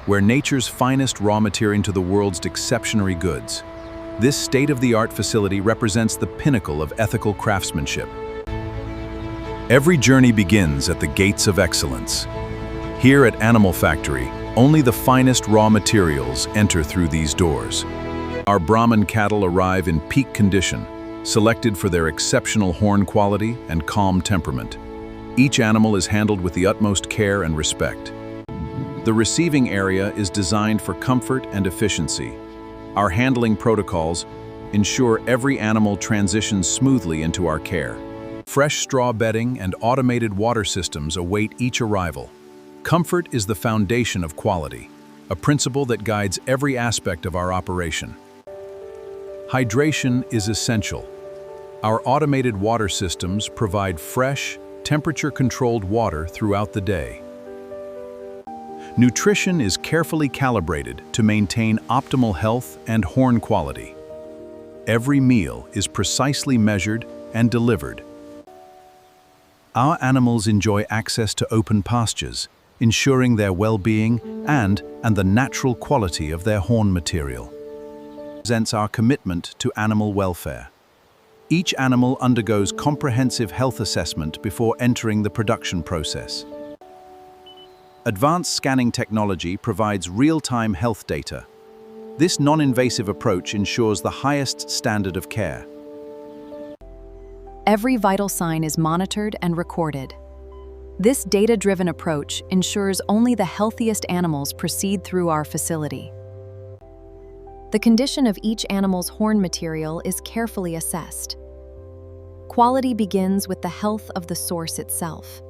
where nature's finest raw material into the world's exceptionary goods. This state-of-the-art facility represents the pinnacle of ethical craftsmanship. Every journey begins at the gates of excellence. Here at Animal Factory, only the finest raw materials enter through these doors. Our Brahman cattle arrive in peak condition, selected for their exceptional horn quality and calm temperament. Each animal is handled with the utmost care and respect. The receiving area is designed for comfort and efficiency. Our handling protocols ensure every animal transitions smoothly into our care. Fresh straw bedding and automated water systems await each arrival. Comfort is the foundation of quality, a principle that guides every aspect of our operation. Hydration is essential. Our automated water systems provide fresh, temperature-controlled water throughout the day. Nutrition is carefully calibrated to maintain optimal health and horn quality. Every meal is precisely measured and delivered. Our animals enjoy access to open pastures, ensuring their well-being and the natural quality of their horn material. Represents our commitment to animal welfare. Each animal undergoes comprehensive health assessment before entering the production process. Advanced scanning technology provides real-time health data. This non-invasive approach ensures the highest standard of care. Every vital sign is monitored and recorded. This data-driven approach ensures only the healthiest animals proceed through our facility. The condition of each animal's horn material is carefully assessed. Quality begins with the health of the source itself.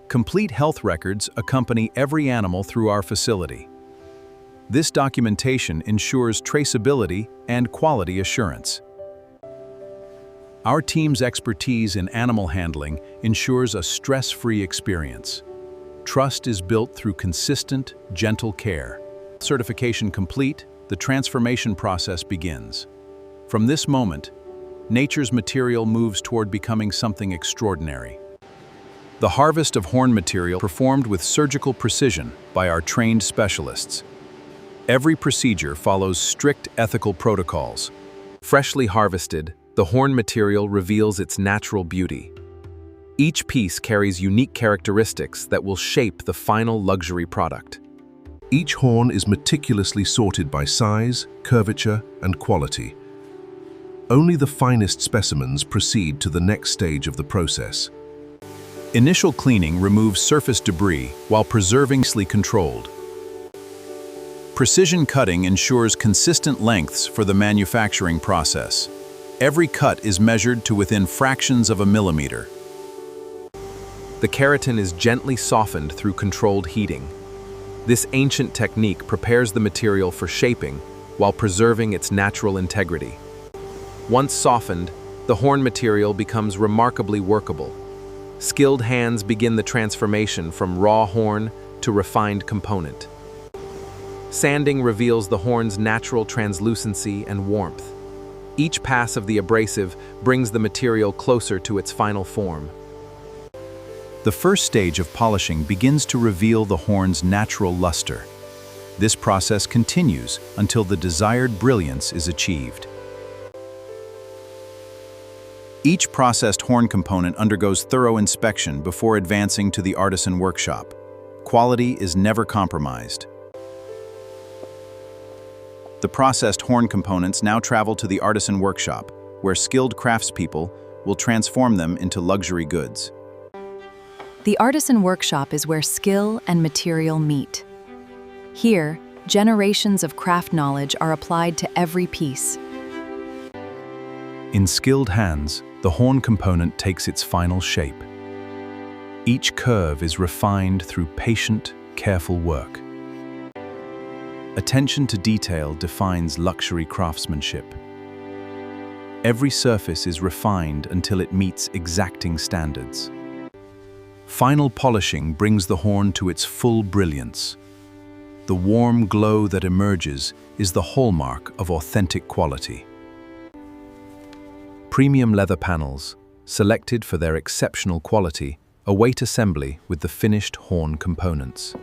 Complete health records accompany every animal through our facility. This documentation ensures traceability and quality assurance. Our team's expertise in animal handling ensures a stress-free experience. Trust is built through consistent, gentle care. Certification complete, the transformation process begins. From this moment, nature's material moves toward becoming something extraordinary. The harvest of horn material performed with surgical precision by our trained specialists. Every procedure follows strict ethical protocols. Freshly harvested, the horn material reveals its natural beauty. Each piece carries unique characteristics that will shape the final luxury product. Each horn is meticulously sorted by size, curvature, and quality. Only the finest specimens proceed to the next stage of the process. Initial cleaning removes surface debris while preservingly controlled. Precision cutting ensures consistent lengths for the manufacturing process. Every cut is measured to within fractions of a millimeter. The keratin is gently softened through controlled heating. This ancient technique prepares the material for shaping while preserving its natural integrity. Once softened, the horn material becomes remarkably workable. Skilled hands begin the transformation from raw horn to refined component. Sanding reveals the horn's natural translucency and warmth. Each pass of the abrasive brings the material closer to its final form. The first stage of polishing begins to reveal the horn's natural luster. This process continues until the desired brilliance is achieved. Each processed horn component undergoes thorough inspection before advancing to the artisan workshop. Quality is never compromised. The processed horn components now travel to the artisan workshop, where skilled craftspeople will transform them into luxury goods. The artisan workshop is where skill and material meet. Here, generations of craft knowledge are applied to every piece. In skilled hands, the horn component takes its final shape. Each curve is refined through patient, careful work. Attention to detail defines luxury craftsmanship. Every surface is refined until it meets exacting standards. Final polishing brings the horn to its full brilliance. The warm glow that emerges is the hallmark of authentic quality. Premium leather panels, selected for their exceptional quality, await assembly with the finished horn components.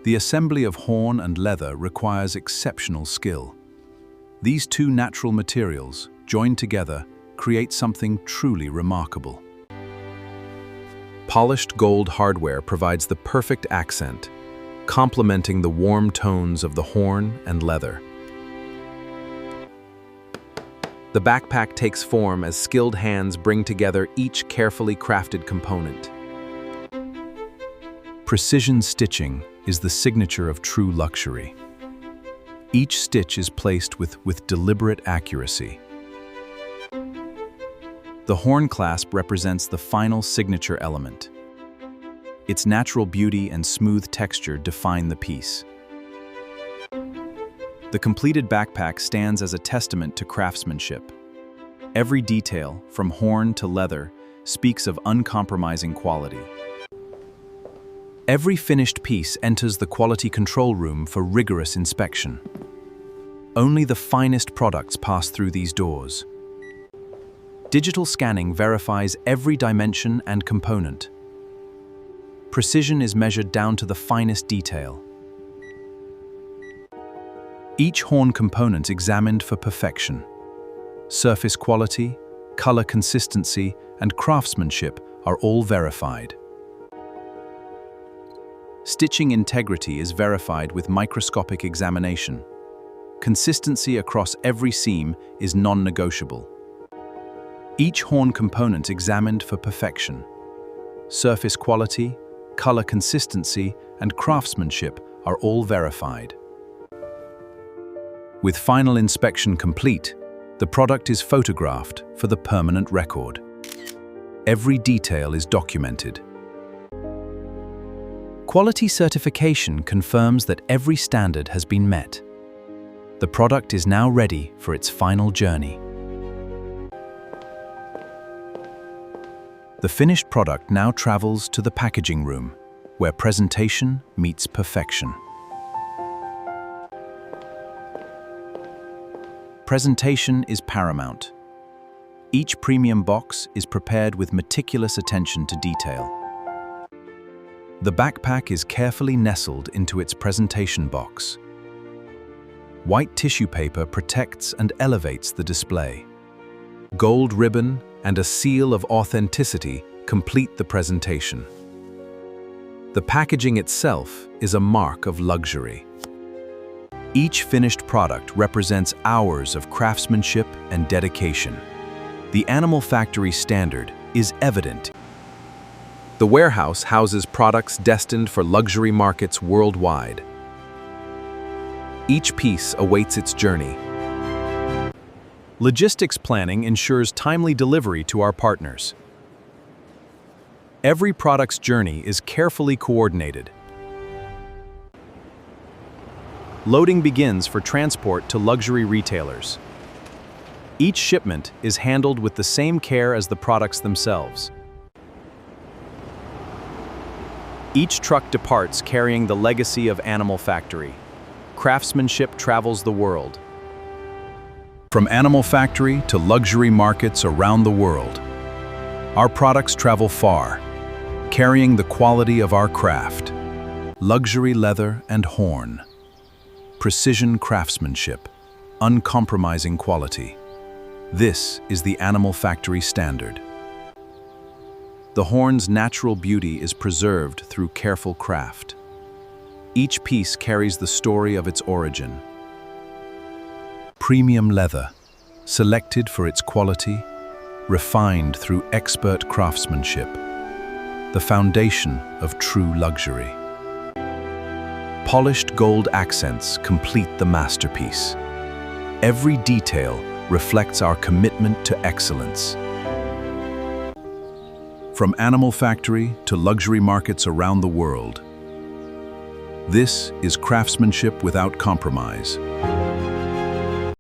The assembly of horn and leather requires exceptional skill. These two natural materials, joined together, create something truly remarkable. Polished gold hardware provides the perfect accent, complementing the warm tones of the horn and leather. The backpack takes form as skilled hands bring together each carefully crafted component. Precision stitching is the signature of true luxury. Each stitch is placed with deliberate accuracy. The horn clasp represents the final signature element. Its natural beauty and smooth texture define the piece. The completed backpack stands as a testament to craftsmanship. Every detail, from horn to leather, speaks of uncompromising quality. Every finished piece enters the quality control room for rigorous inspection. Only the finest products pass through these doors. Digital scanning verifies every dimension and component. Precision is measured down to the finest detail. Each horn component examined for perfection. Surface quality, color consistency, and craftsmanship are all verified. Stitching integrity is verified with microscopic examination. Consistency across every seam is non-negotiable. Each horn component examined for perfection. Surface quality, color consistency, and craftsmanship are all verified. With final inspection complete, the product is photographed for the permanent record. Every detail is documented. Quality certification confirms that every standard has been met. The product is now ready for its final journey. The finished product now travels to the packaging room, where presentation meets perfection. Presentation is paramount. Each premium box is prepared with meticulous attention to detail. The backpack is carefully nestled into its presentation box. White tissue paper protects and elevates the display. Gold ribbon and a seal of authenticity complete the presentation. The packaging itself is a mark of luxury. Each finished product represents hours of craftsmanship and dedication. The Animal Factory standard is evident. The warehouse houses products destined for luxury markets worldwide. Each piece awaits its journey. Logistics planning ensures timely delivery to our partners. Every product's journey is carefully coordinated. Loading begins for transport to luxury retailers. Each shipment is handled with the same care as the products themselves. Each truck departs carrying the legacy of Animal Factory. Craftsmanship travels the world. From Animal Factory to luxury markets around the world, our products travel far, carrying the quality of our craft. Luxury leather and horn. Precision craftsmanship, uncompromising quality. This is the Animal Factory standard. The horn's natural beauty is preserved through careful craft. Each piece carries the story of its origin. Premium leather, selected for its quality, refined through expert craftsmanship, the foundation of true luxury. Polished gold accents complete the masterpiece. Every detail reflects our commitment to excellence. From Animal Factory to luxury markets around the world, this is craftsmanship without compromise.